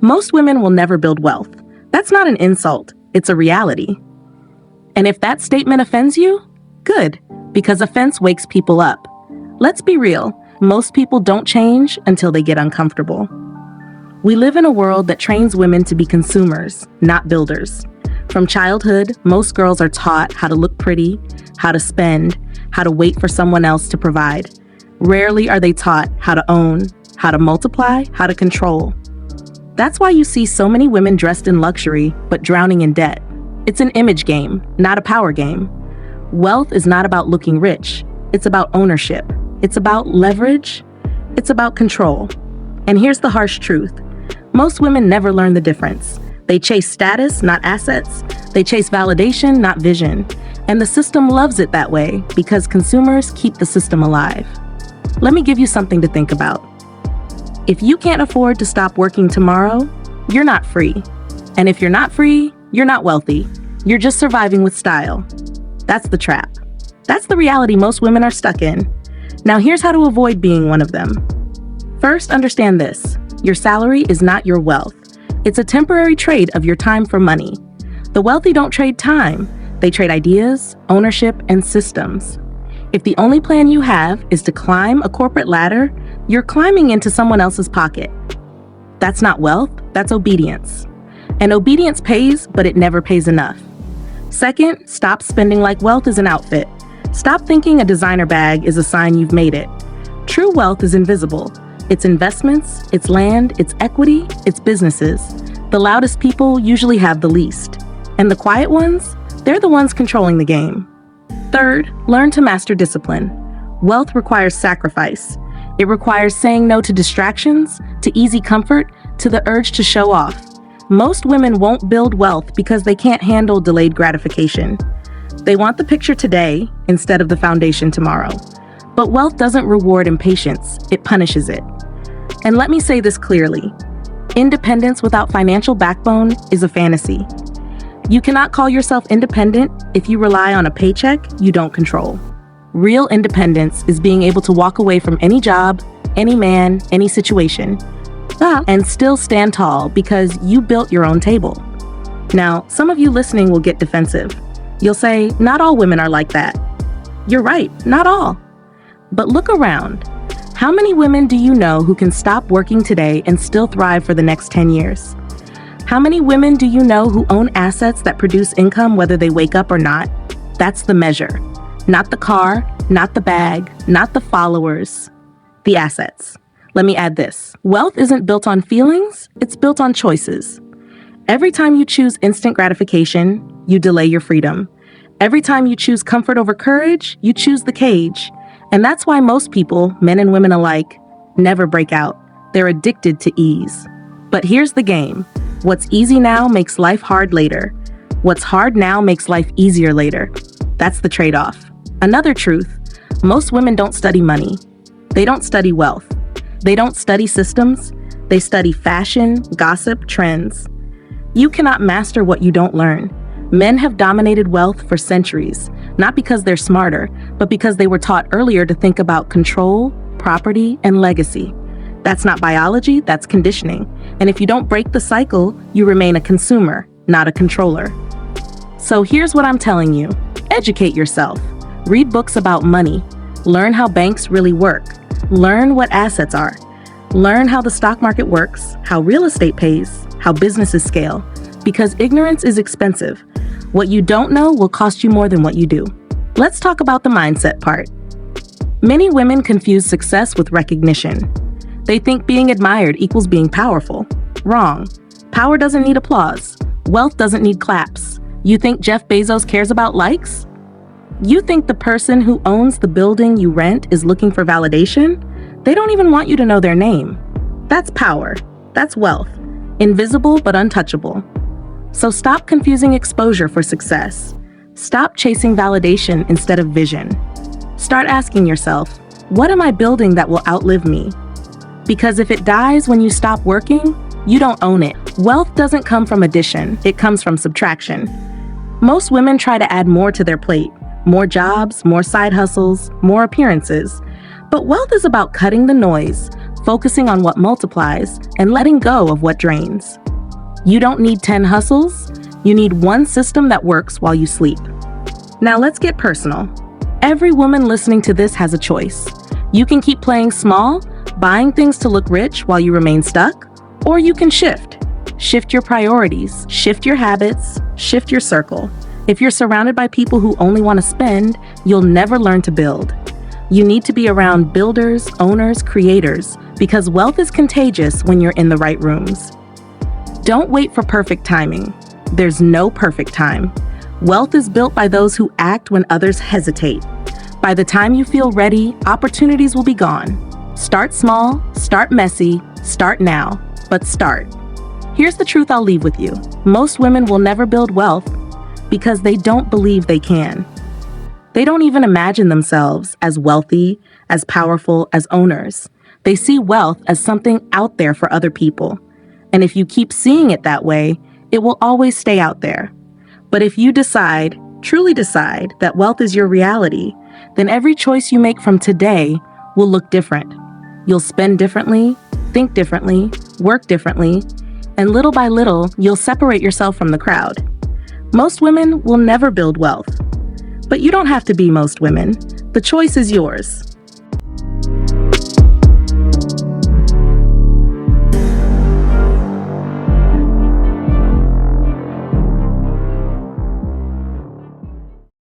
Most women will never build wealth. That's not an insult, it's a reality. And if that statement offends you, good, because offense wakes people up. Let's be real, most people don't change until they get uncomfortable. We live in a world that trains women to be consumers, not builders. From childhood, most girls are taught how to look pretty, how to spend, how to wait for someone else to provide. Rarely are they taught how to own, how to multiply, how to control. That's why you see so many women dressed in luxury, but drowning in debt. It's an image game, not a power game. Wealth is not about looking rich. It's about ownership. It's about leverage. It's about control. And here's the harsh truth. Most women never learn the difference. They chase status, not assets. They chase validation, not vision. And the system loves it that way because consumers keep the system alive. Let me give you something to think about. If you can't afford to stop working tomorrow, you're not free. And if you're not free, you're not wealthy. You're just surviving with style. That's the trap. That's the reality most women are stuck in. Now here's how to avoid being one of them. First, understand this. Your salary is not your wealth. It's a temporary trade of your time for money. The wealthy don't trade time. They trade ideas, ownership, and systems. If the only plan you have is to climb a corporate ladder, you're climbing into someone else's pocket. That's not wealth, that's obedience. And obedience pays, but it never pays enough. Second, stop spending like wealth is an outfit. Stop thinking a designer bag is a sign you've made it. True wealth is invisible. It's investments, it's land, it's equity, it's businesses. The loudest people usually have the least. And the quiet ones, they're the ones controlling the game. Third, learn to master discipline. Wealth requires sacrifice. It requires saying no to distractions, to easy comfort, to the urge to show off. Most women won't build wealth because they can't handle delayed gratification. They want the picture today instead of the foundation tomorrow. But wealth doesn't reward impatience, it punishes it. And let me say this clearly. Independence without financial backbone is a fantasy. You cannot call yourself independent if you rely on a paycheck you don't control. Real independence is being able to walk away from any job, any man, any situation, and still stand tall because you built your own table. Now, some of you listening will get defensive. You'll say, not all women are like that. You're right, not all. But look around. How many women do you know who can stop working today and still thrive for the next 10 years? How many women do you know who own assets that produce income whether they wake up or not? That's the measure. Not the car, not the bag, not the followers, the assets. Let me add this. Wealth isn't built on feelings, it's built on choices. Every time you choose instant gratification, you delay your freedom. Every time you choose comfort over courage, you choose the cage. And that's why most people, men and women alike, never break out. They're addicted to ease. But here's the game. What's easy now makes life hard later. What's hard now makes life easier later. That's the trade-off. Another truth, most women don't study money. They don't study wealth. They don't study systems. They study fashion, gossip, trends. You cannot master what you don't learn. Men have dominated wealth for centuries, not because they're smarter, but because they were taught earlier to think about control, property, and legacy. That's not biology, that's conditioning. And if you don't break the cycle, you remain a consumer, not a controller. So here's what I'm telling you. Educate yourself. Read books about money. Learn how banks really work. Learn what assets are. Learn how the stock market works, how real estate pays, how businesses scale. Because ignorance is expensive. What you don't know will cost you more than what you do. Let's talk about the mindset part. Many women confuse success with recognition. They think being admired equals being powerful. Wrong. Power doesn't need applause. Wealth doesn't need claps. You think Jeff Bezos cares about likes? You think the person who owns the building you rent is looking for validation? They don't even want you to know their name. That's power. That's wealth. Invisible but untouchable. So stop confusing exposure for success. Stop chasing validation instead of vision. Start asking yourself, what am I building that will outlive me? Because if it dies when you stop working, you don't own it. Wealth doesn't come from addition, it comes from subtraction. Most women try to add more to their plate. More jobs, more side hustles, more appearances. But wealth is about cutting the noise, focusing on what multiplies and letting go of what drains. You don't need 10 hustles, you need one system that works while you sleep. Now let's get personal. Every woman listening to this has a choice. You can keep playing small, buying things to look rich while you remain stuck, or you can shift. Shift your priorities, shift your habits, shift your circle. If you're surrounded by people who only want to spend, you'll never learn to build. You need to be around builders, owners, creators, because wealth is contagious when you're in the right rooms. Don't wait for perfect timing. There's no perfect time. Wealth is built by those who act when others hesitate. By the time you feel ready, opportunities will be gone. Start small, start messy, start now, but start. Here's the truth I'll leave with you. Most women will never build wealth because they don't believe they can. They don't even imagine themselves as wealthy, as powerful, as owners. They see wealth as something out there for other people. And if you keep seeing it that way, it will always stay out there. But if you decide, truly decide, that wealth is your reality, then every choice you make from today will look different. You'll spend differently, think differently, work differently, and little by little, you'll separate yourself from the crowd. Most women will never build wealth. But you don't have to be most women. The choice is yours.